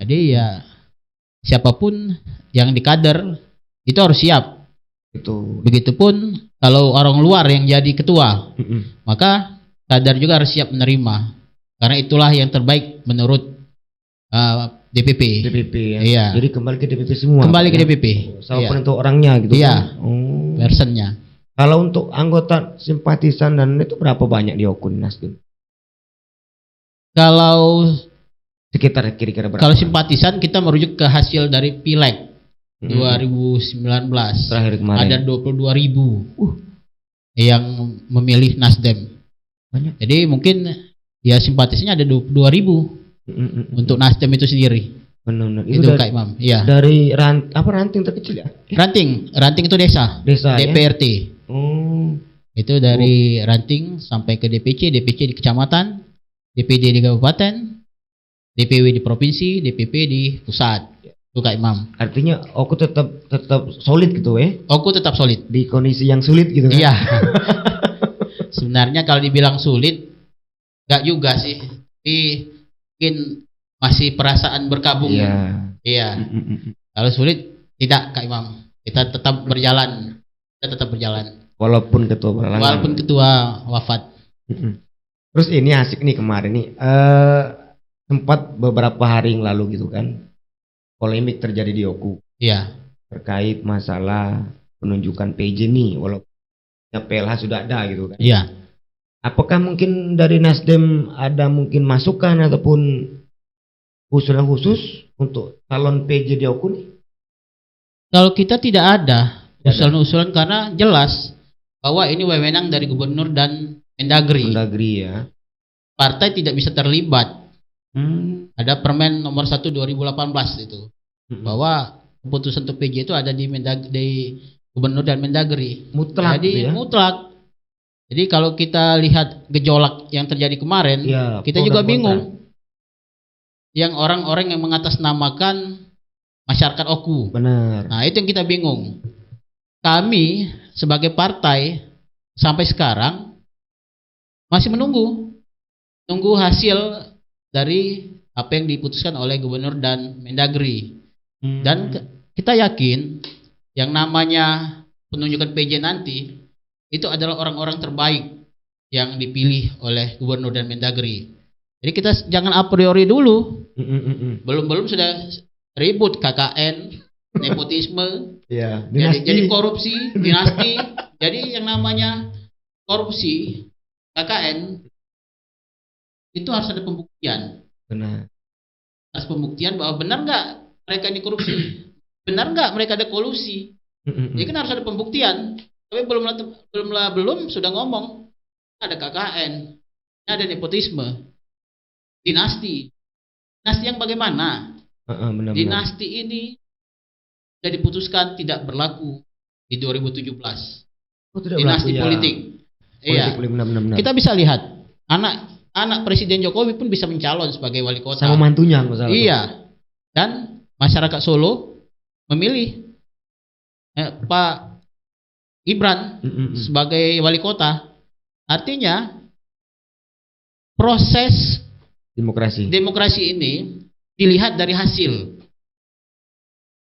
Jadi ya siapapun yang dikader itu harus siap. Itu. Begitupun kalau orang luar yang jadi ketua, maka kader juga harus siap menerima. Karena itulah yang terbaik menurut DPP. DPP ya. Iya. Jadi kembali ke DPP semua. Kembali ke ya? DPP. Sama Iya. penentu orangnya gitu Iya. kan. Oh. Personnya. Kalau untuk anggota simpatisan dan itu berapa banyak di Okun Nasdem? Kalau Sekitar kira-kira berapa? kalau simpatisan kita merujuk ke hasil dari Pileg 2019. Terakhir kemarin. Ada 22.000 yang memilih Nasdem. Banyak. Jadi mungkin ya simpatisannya ada 22.000 untuk Nasdem itu sendiri. Benar-benar. Itu Kak Imam. Iya. Dari ranting terkecil ya? Ranting itu desa. Desa DPRT. ya? Oh. Itu dari ranting sampai ke DPC di kecamatan, DPD di kabupaten, DPW di provinsi, DPP di pusat. Itu Kak Imam. Artinya aku tetap solid gitu ya? Aku tetap solid. Di kondisi yang sulit gitu kan? Iya. Sebenarnya kalau dibilang sulit, enggak juga sih. Tapi mungkin masih perasaan berkabung. Iya. Iya. Kalau sulit tidak Kak Imam. Kita tetap berjalan. Walaupun ketua wafat. Terus ini asik nih kemarin nih. Sempat beberapa hari yang lalu gitu kan. Polemik terjadi di Oku. Iya. Terkait masalah penunjukan PJ nih. Walaupun PLH sudah ada gitu kan. Iya. Apakah mungkin dari Nasdem ada mungkin masukan ataupun usulan khusus untuk calon PJ di Oku nih? Kalau kita tidak ada usulan-usulan karena jelas bahwa ini wewenang dari gubernur dan Mendagri. Mendagri ya. Partai tidak bisa terlibat. Ada Permen nomor 1 2018 itu. Bahwa keputusan untuk PJ itu ada di gubernur dan Mendagri. Mutlak. Jadi ya? mutlak. Jadi kalau kita lihat gejolak yang terjadi kemarin, ya, kita juga bingung. Yang orang-orang yang mengatasnamakan masyarakat Oku. Benar. Nah, itu yang kita bingung. Kami sebagai partai sampai sekarang masih menunggu hasil dari apa yang diputuskan oleh gubernur dan Mendagri. Dan kita yakin yang namanya penunjukan PJ nanti itu adalah orang-orang terbaik yang dipilih oleh gubernur dan Mendagri. Jadi kita jangan a priori dulu. Belum sudah ribut KKN, nepotisme, ya, jadi korupsi, dinasti. Jadi yang namanya korupsi KKN itu harus ada pembuktian. Benar. Harus pembuktian bahwa benar nggak mereka ini korupsi, benar nggak mereka ada kolusi. Jadi kan harus ada pembuktian. Tapi belum sudah ngomong ada KKN, ada nepotisme, dinasti yang bagaimana? Benar. Dinasti ini sudah diputuskan tidak berlaku di 2017. Dinasti berlaku, politik. Iya. Benar. Kita bisa lihat anak Presiden Jokowi pun bisa mencalon sebagai wali kota. Sama mantunya masalah. Iya. Dan masyarakat Solo memilih Pak Gibran sebagai wali kota. Artinya proses demokrasi ini dilihat dari hasil.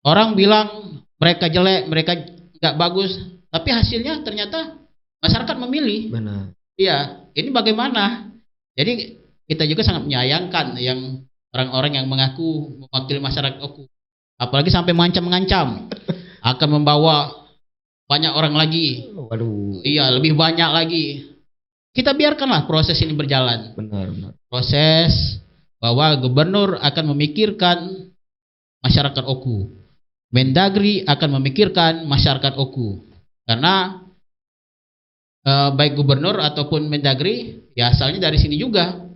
Orang bilang mereka jelek, mereka nggak bagus, tapi hasilnya ternyata masyarakat memilih. Benar. Iya, ini bagaimana? Jadi kita juga sangat menyayangkan yang orang-orang yang mengaku mewakili masyarakat Oku, apalagi sampai mengancam akan membawa banyak orang lagi. Waduh. Iya, lebih banyak lagi. Kita biarkanlah proses ini berjalan. Benar. Proses bahwa gubernur akan memikirkan masyarakat Oku, Mendagri akan memikirkan masyarakat Oku, karena baik gubernur ataupun Mendagri ya asalnya dari sini juga.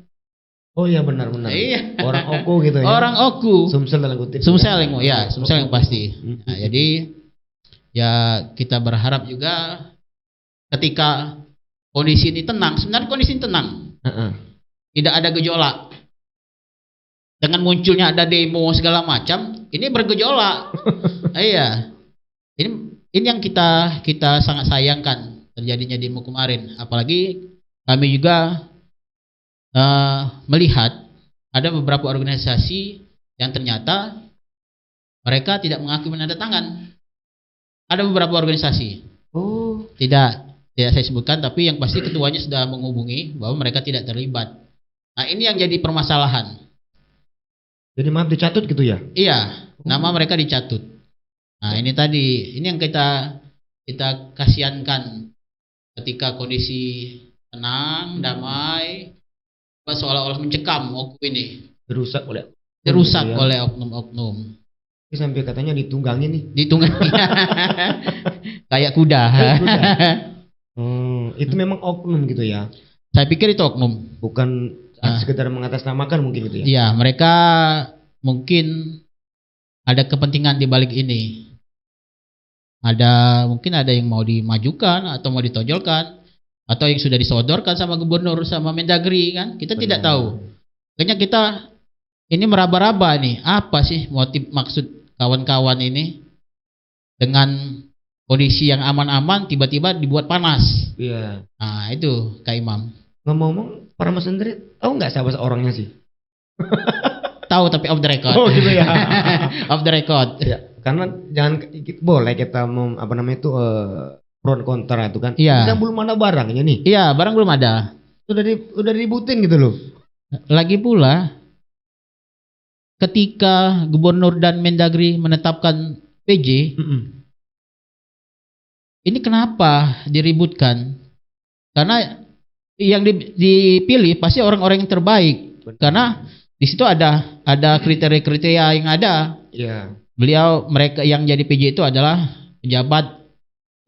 Oh iya benar. Iya. Orang Oku gitu ya. Orang Oku. Sumsel dalam kutip. Sumsel yang pasti. Nah, jadi ya kita berharap juga ketika kondisi ini tenang, sebenarnya kondisi ini tenang. Tidak ada gejolak. Dengan munculnya ada demo segala macam, ini bergejolak. Iya. Ini yang kita sangat sayangkan terjadinya demo kemarin. Apalagi kami juga melihat ada beberapa organisasi yang ternyata mereka tidak mengakui menandatangan. Ada beberapa organisasi. Oh. Tidak saya sebutkan, tapi yang pasti ketuanya sudah menghubungi bahwa mereka tidak terlibat. Nah, ini yang jadi permasalahan. Jadi maaf dicatut gitu ya? Iya, nama mereka dicatut. Nah, ini tadi, ini yang kita kasihankan ketika kondisi tenang, damai, seolah-olah mencekam OKU ini. Dirusak oleh oknum-oknum. Ini sampai katanya ditunggangi nih. Ditunggangi. Kayak kuda. Itu memang oknum gitu ya? Saya pikir itu oknum. Bukan sekedar mengatasnamakan mungkin gitu ya? Iya, mereka mungkin ada kepentingan di balik ini. Mungkin ada yang mau dimajukan atau mau ditonjolkan, atau yang sudah disodorkan sama gubernur sama Mendagri kan? Kita tidak tahu. Kayaknya kita ini meraba-raba nih, apa sih maksud kawan-kawan ini dengan kondisi yang aman-aman tiba-tiba dibuat panas. Iya. Nah, itu Kak Imam. Ngomong-ngomong, para Mas sendiri tahu nggak siapa orangnya sih? Tahu tapi off the record. Oh gitu ya. Off the record. Ya, karena boleh kita pro dan kontra itu kan. Iya. Kita belum ada barangnya nih. Iya, barang belum ada. Udah dibutin gitu loh. Lagi pula ketika gubernur dan Mendagri menetapkan PJ, ini kenapa diributkan? Karena yang dipilih pasti orang-orang yang terbaik. Karena di situ ada kriteria-kriteria yang ada. Iya. Mereka yang jadi PJ itu adalah pejabat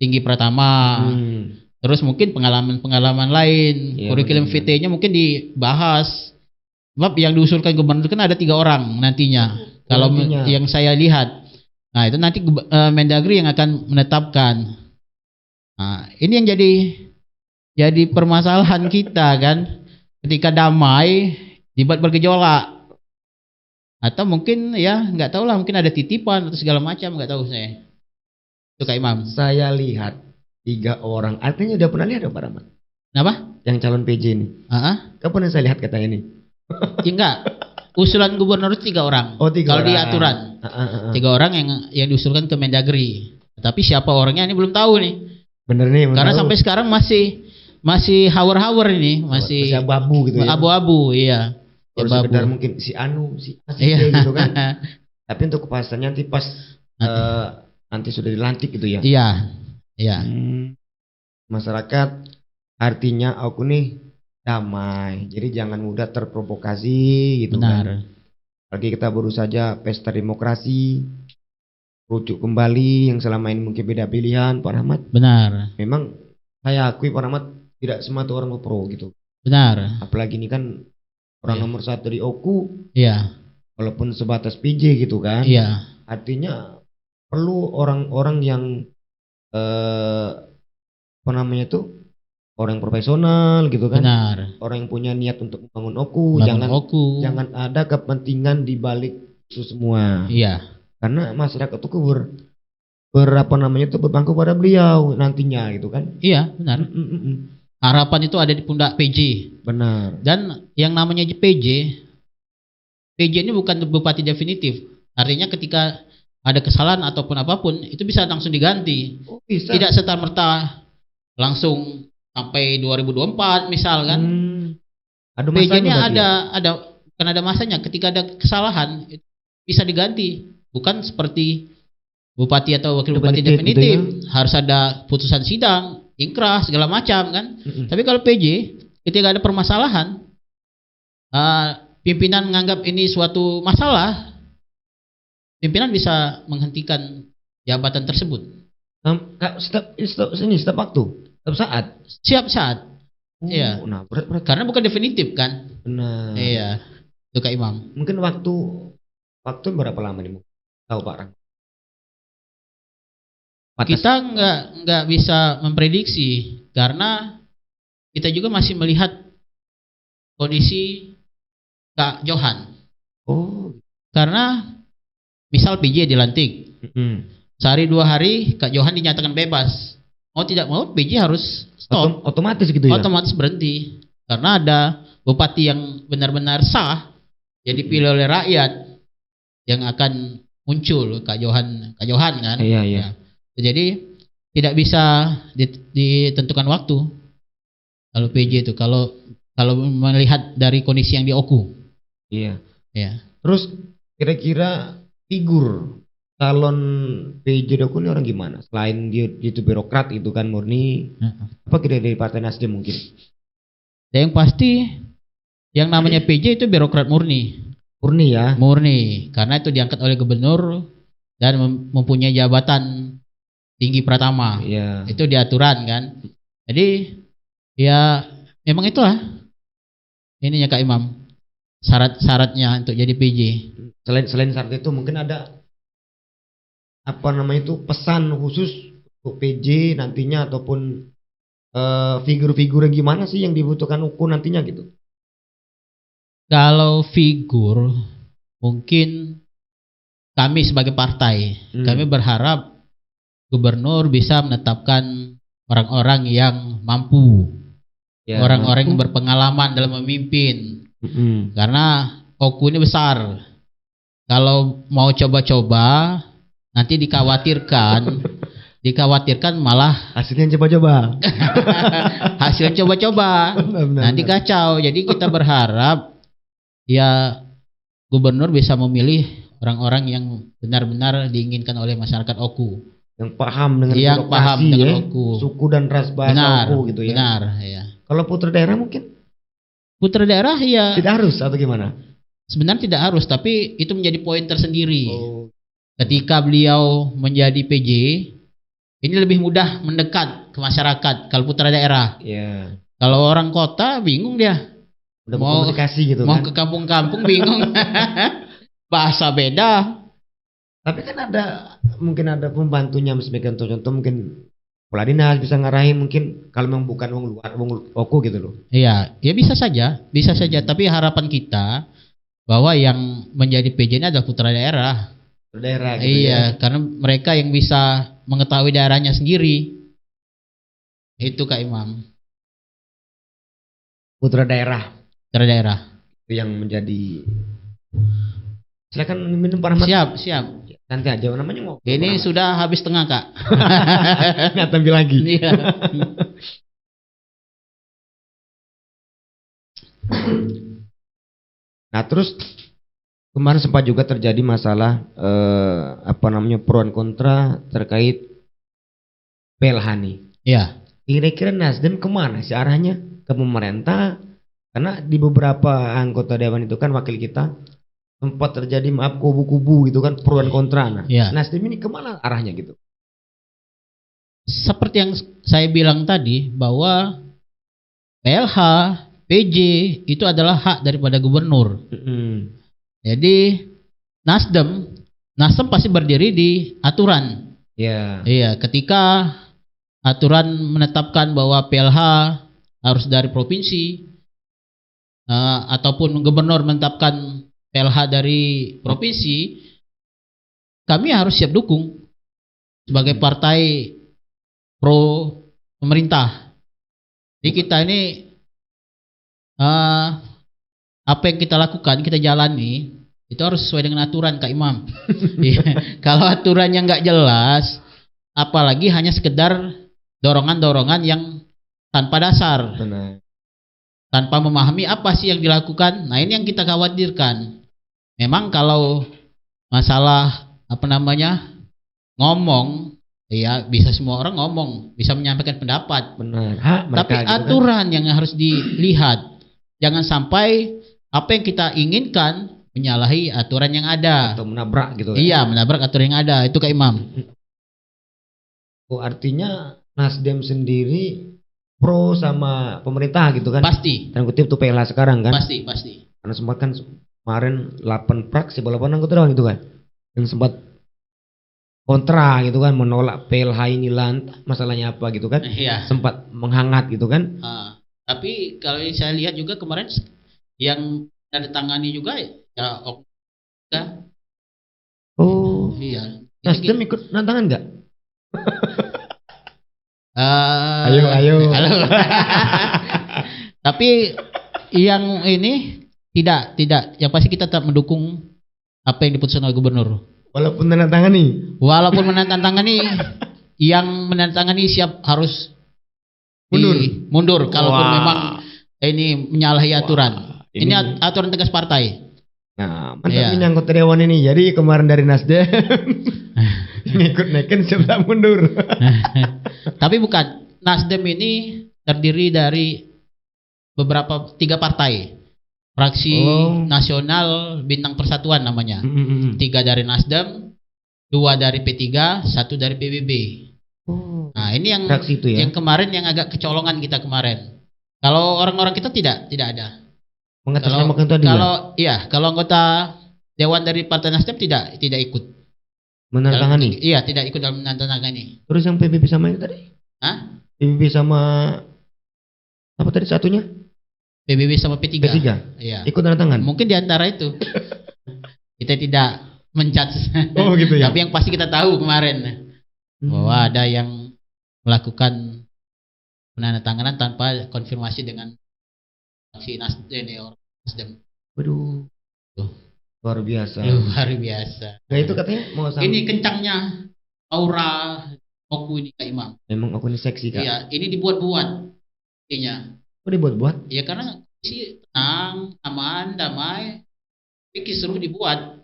tinggi pertama. Terus mungkin pengalaman lain, ya, kurikulum VT-nya mungkin dibahas. Sebab yang diusulkan gubernur kan ada 3 orang nantinya. Kalau yang saya lihat, nah itu nanti Mendagri yang akan menetapkan. Nah, ini yang jadi permasalahan kita kan, ketika damai dibuat bergejolak, atau mungkin ya nggak tahu lah, mungkin ada titipan atau segala macam, nggak tahu saya. Itu Kak Imam. Saya lihat 3 orang, artinya udah pernah lihat Pak Rahmat? Kenapa? Yang calon PJ ini. Kapan saya lihat katanya ini? Ya enggak. Usulan gubernur 3 orang. Oh, 3 kalau orang. di aturan. 3 orang yang diusulkan ke Mendagri. Tapi siapa orangnya ini belum tahu nih. Bener nih. Karena sampai sekarang masih hawar-hawar ini, masih abu-abu gitu ya. Abu-abu, iya. Sekedar mungkin si Anu, si A, si C gitu kan. Tapi untuk kepastiannya nanti pas nanti sudah dilantik gitu ya. Iya. Iya. Masyarakat artinya aku nih damai, jadi jangan mudah terprovokasi gitu. Benar. Kan. Lagi kita baru saja pesta demokrasi, rujuk kembali yang selama ini mungkin beda pilihan, Pak Rahmat. Benar. Memang saya akui Pak Rahmat tidak semua orang pro gitu. Benar. Apalagi ini kan orang nomor 1 di OKU. Iya. Walaupun sebatas PJ gitu kan. Iya. Artinya perlu orang-orang yang orang profesional gitu kan. Benar. Orang yang punya niat untuk membangun OKU, jangan ada kepentingan di balik itu semua. Iya. Karena masyarakat itu berbangku pada beliau nantinya gitu kan. Iya, benar. Harapan itu ada di pundak PJ. Benar. Dan yang namanya PJ ini bukan bupati definitif. Artinya ketika ada kesalahan ataupun apapun itu bisa langsung diganti. Oh, bisa. Tidak serta-merta langsung sampai 2024 misal kan. Ada PJ-nya bukan ada masanya. Ketika ada kesalahan itu bisa diganti. Bukan seperti bupati atau wakil bupati definitif gitu ya? Harus ada putusan sidang, ingkrah segala macam kan. Tapi kalau PJ ketika ada permasalahan, pimpinan menganggap ini suatu masalah, pimpinan bisa menghentikan jabatan tersebut. Setiap waktu, setiap saat. Iya. Nah, berat. Karena Karena bukan definitif kan. Benar. Iya. Itu Kak Imam. Mungkin waktu berapa lama nih? Tahu Pak Rang? Kita nggak bisa memprediksi karena kita juga masih melihat kondisi Kak Johan. Oh. Karena misal PJ dilantik, sehari 2 hari Kak Johan dinyatakan bebas. Mau tidak mau PJ harus stop. Otomatis gitu ya? Otomatis berhenti. Karena ada bupati yang benar-benar sah, jadi dipilih oleh rakyat. yang akan muncul, Kak Johan kan. Iya. Ya. Jadi tidak bisa ditentukan waktu kalau PJ itu, kalau melihat dari kondisi yang di Oku. Iya. Ya. Terus kira-kira figur calon PJ Doku ini orang gimana? Selain dia itu birokrat itu kan murni, apa kira dari Partai Nasdem mungkin? Yang pasti yang namanya PJ itu birokrat murni. Murni ya? Murni, karena itu diangkat oleh gubernur dan mempunyai jabatan tinggi pratama. Iya. Itu diaturan kan. Jadi ya memang itulah ininya Kak Imam. Syarat-syaratnya untuk jadi PJ. Selain syarat itu mungkin ada apa namanya itu pesan khusus untuk PJ nantinya ataupun figur-figurnya gimana sih yang dibutuhkan UKU nantinya gitu? Kalau figur mungkin kami sebagai partai, kami berharap gubernur bisa menetapkan orang-orang yang mampu, orang-orang yang berpengalaman dalam memimpin. Karena Oku ini besar. Kalau mau coba-coba nanti dikhawatirkan malah hasilnya coba-coba. Hasilnya coba-coba. Nanti kacau. Jadi kita berharap ya gubernur bisa memilih orang-orang yang benar-benar diinginkan oleh masyarakat Oku. Yang paham dengan Oku. Suku dan ras bahasa Oku gitu ya. Benar, ya. Kalau putra daerah mungkin? Putra daerah ya tidak harus atau gimana? Sebenarnya tidak harus, tapi itu menjadi poin tersendiri. Ketika beliau menjadi PJ, ini lebih mudah mendekat ke masyarakat kalau putra daerah. Iya. Kalau orang kota bingung dia. Udah mau komunikasi gitu mau kan. Ke kampung-kampung bingung. Bahasa beda. Tapi kan mungkin ada pembantunya sebagai contoh mungkin kepala dinas bisa ngarahin mungkin kalau memang bukan wong luar, wong Oku gitu loh. Iya, ya bisa saja. Tapi harapan kita bahwa yang menjadi PJ ini adalah putra daerah. Daerah gitu. Iya, karena mereka yang bisa mengetahui daerahnya sendiri. Itu Kak Imam. Putra daerah. Putra daerah. Itu yang menjadi. Silakan minum Pak Rahmat. Siap. Nanti aja namanya mau. Ini sudah habis tengah Kak. Nggak tampil lagi. Iya. Nah terus kemarin sempat juga terjadi masalah pro dan kontra terkait PLH nih. Iya. Kira-kira Nasdem kemana sih arahnya? Ke pemerintah? Karena di beberapa anggota dewan itu kan wakil kita sempat terjadi kubu-kubu gitu kan pro dan kontra. Nah, Nasdem ini kemana arahnya gitu? Seperti yang saya bilang tadi bahwa PLH, PJ itu adalah hak daripada gubernur. Jadi Nasdem pasti berdiri di aturan. Iya, ketika aturan menetapkan bahwa PLH harus dari provinsi ataupun gubernur menetapkan PLH dari provinsi, kami harus siap dukung sebagai partai pro pemerintah. Jadi kita ini apa yang kita lakukan, kita jalani itu harus sesuai dengan aturan Kak Imam. Kalau aturannya nggak jelas, apalagi hanya sekedar dorongan-dorongan yang tanpa dasar. Benar. Tanpa memahami apa sih yang dilakukan. Nah ini yang kita khawatirkan. Memang kalau masalah ngomong, ya bisa semua orang ngomong, bisa menyampaikan pendapat. Benar. Tapi aturan yang harus dilihat. Jangan sampai apa yang kita inginkan menyalahi aturan yang ada. Atau menabrak gitu. Iya, menabrak aturan yang ada. Itu Kak Imam. Oh, artinya Nasdem sendiri pro sama pemerintah gitu kan? Pasti. Dan kutip tuh PLH sekarang kan? Pasti. Karena sempat kan kemarin 8 fraksi, 8 anggota dewan itu kan, yang sempat kontra gitu kan, menolak PLH ini masalahnya apa gitu kan? Iya. Sempat menghangat gitu kan? Tapi kalau saya lihat juga kemarin yang tangani juga ya Okta. Oh. Iya. Nasdem ikut tantangan nggak? Ayo. Tapi yang ini tidak, yang pasti kita tetap mendukung apa yang diputuskan oleh gubernur. Walaupun menandatangani. Walaupun menandatangani, yang menandatangani siap harus mundur kalaupun memang ini menyalahi aturan. Ini aturan tegas partai. Nah, mantap ini anggota dewan ini. Jadi kemarin dari Nasdem ngikut neken siap mundur. Tapi bukan. Nasdem ini terdiri dari beberapa 3 partai. Fraksi nasional Bintang Persatuan namanya. 3 dari Nasdem, 2 dari P3, 1 dari PBB. Nah, ini yang fraksi itu ya. Yang kemarin yang agak kecolongan kita kemarin. Kalau orang-orang kita tidak ada. Mengatasnamakan tadi. Kalau anggota dewan dari Partai Nasdem tidak ikut menandatangani. Iya, tidak ikut dalam menandatangani. Terus yang PBB sama itu tadi? Hah? PBB sama apa tadi satunya? PBB sama P3. Iya. Ikut tanda tangan. Mungkin di antara itu. Kita tidak menjudge. Oh gitu ya. Tapi yang pasti kita tahu kemarin bahwa ada yang melakukan penandatanganan tanpa konfirmasi dengan si Nasdem. Waduh. Luar biasa. Nah itu katanya mau ini kencangnya aura Oku ini Kak Imam. Memang Oku ini seksi Kak. Iya, ini dibuat-buat. Intinya. Oh dibuat-buat? Iya karena si tenang, aman, damai. Ini kisruh dibuat.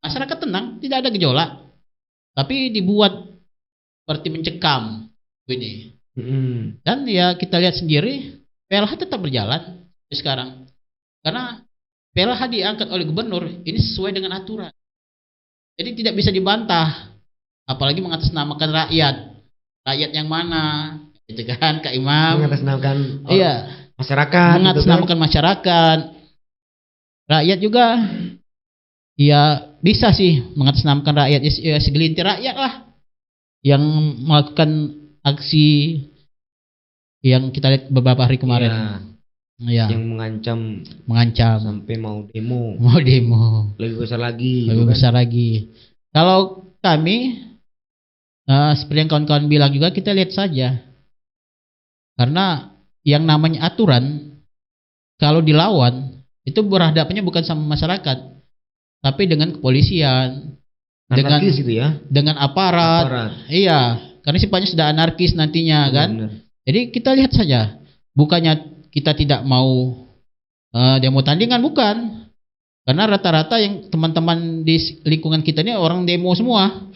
Masyarakat tenang, tidak ada gejolak. Tapi dibuat seperti mencekam ini. Dan ya kita lihat sendiri PLH tetap berjalan sekarang. Karena PLH diangkat oleh gubernur ini sesuai dengan aturan. Jadi tidak bisa dibantah. Apalagi mengatasnamakan rakyat. Rakyat yang mana? Gitu kan Kak Imam. Mengatasnamakan masyarakat. Mengatasnamakan masyarakat. Rakyat juga ya bisa sih mengatasnamakan rakyat. Ya segelintir rakyat lah yang melakukan aksi yang kita lihat beberapa hari kemarin. Ya. Yang mengancam sampai mau demo. Lebih besar lagi. Kalau kami seperti yang kawan-kawan bilang juga kita lihat saja. Karena yang namanya aturan kalau dilawan itu berhadapannya bukan sama masyarakat tapi dengan kepolisian, anarkis dengan aparat. Iya, karena sifatnya sudah anarkis nantinya kan. Jadi kita lihat saja, bukannya kita tidak mau demo tandingan, bukan. Karena rata-rata yang teman-teman di lingkungan kita ini orang demo semua.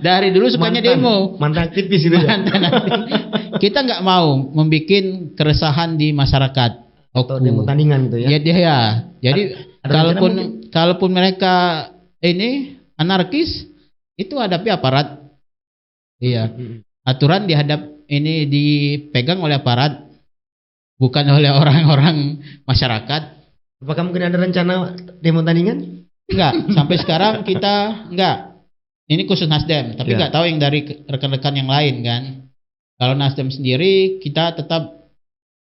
Dari dulu sukanya demo. Mantan aktivis itu ya. Kita nggak mau membuat keresahan di masyarakat. Atau demo tandingan gitu ya. Ya. Jadi kalaupun mereka ini anarkis, itu hadapi aparat. Iya. Aturan ini dipegang oleh aparat, bukan oleh orang-orang masyarakat. Apakah mungkin ada rencana demo tandingan? Enggak, sampai sekarang kita enggak. Ini khusus Nasdem, tapi enggak tahu yang dari rekan-rekan yang lain kan. Kalau Nasdem sendiri kita tetap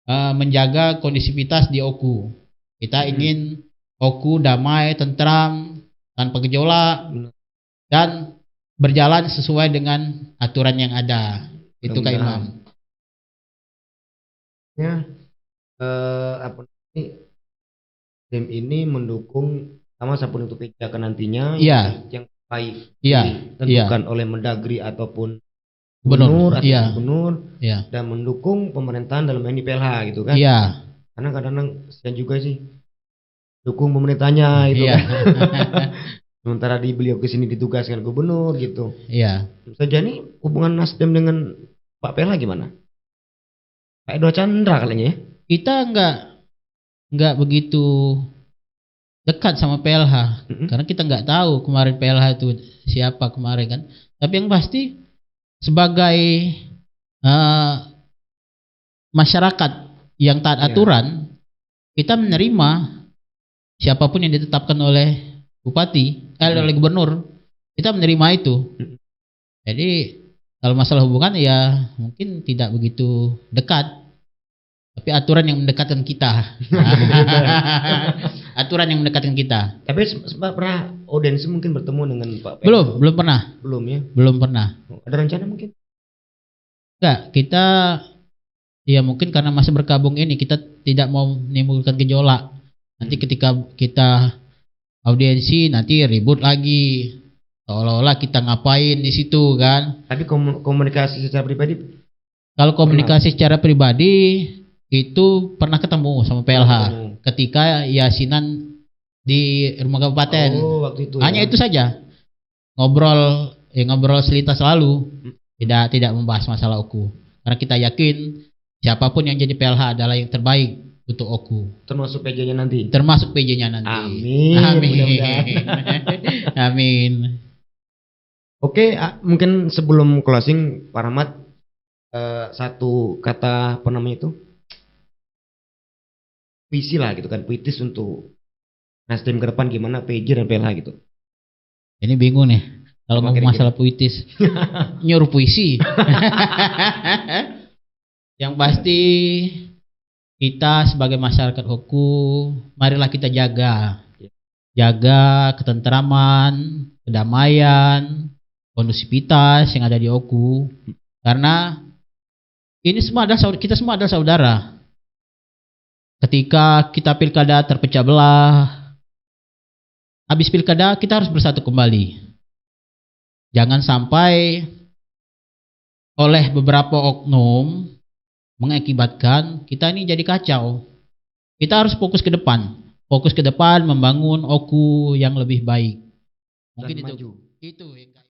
menjaga kondisivitas di Oku. Kita ingin Oku damai, tentram, tanpa gejolak dan berjalan sesuai dengan aturan yang ada. Itu Kak Imam. Ya, tim ini mendukung sama siapapun itu kebijakan nantinya yang baik ditentukan oleh Mendagri ataupun gubernur dan mendukung pemerintahan dalam ini PLH gitu kan. Iya. Karena kadang-kadang saya juga sih dukung pemerintahnya itu kan. Sementara beliau kesini ditugaskan gubernur gitu. Iya. Saja nih hubungan Nasdem dengan Pak PLH gimana? Pak Edo Chandra kalinya ya? Kita enggak begitu dekat sama PLH karena kita enggak tahu kemarin PLH itu siapa kemarin kan. Tapi yang pasti sebagai masyarakat yang taat aturan, kita menerima siapapun yang ditetapkan oleh bupati, oleh gubernur, kita menerima itu. Jadi kalau masalah hubungan ya mungkin tidak begitu dekat, tapi aturan yang mendekatkan kita. Aturan yang mendekatkan kita. Tapi pernah audiensi mungkin bertemu dengan Pak PLH? Belum pernah. Belum ya? Belum pernah. Ada rencana mungkin? Enggak, kita ya mungkin karena masih berkabung ini kita tidak mau menimbulkan gejolak. Nanti ketika kita audiensi nanti ribut lagi. Seolah-olah kita ngapain di situ kan. Tapi komunikasi secara pribadi? Kalau komunikasi secara pribadi itu pernah ketemu sama PLH ketika yasinan di rumah kabupaten. Oh, waktu itu. Hanya itu saja. Ngobrol selintas lalu. Tidak membahas masalah Oku. Karena kita yakin siapapun yang jadi PLH adalah yang terbaik untuk Oku. Termasuk PJ-nya nanti. Termasuk PJ-nya nanti. Amin. Amin. Oke, mungkin sebelum closing Pak Rahmat, satu kata apa namanya itu, puisi lah gitu kan, puitis untuk Nasdem ke depan gimana PJ dan PLH gitu. Ini bingung nih kalau ngomong masalah puitis. Nyuruh puisi. Yang pasti kita sebagai masyarakat Oku, marilah kita jaga ketentraman, kedamaian, kondusivitas yang ada di Oku, karena ini semua kita semua adalah saudara. Ketika kita pilkada terpecah belah, habis pilkada kita harus bersatu kembali. Jangan sampai oleh beberapa oknum mengakibatkan kita ini jadi kacau. Kita harus fokus ke depan membangun Oku yang lebih baik. Mungkin itu.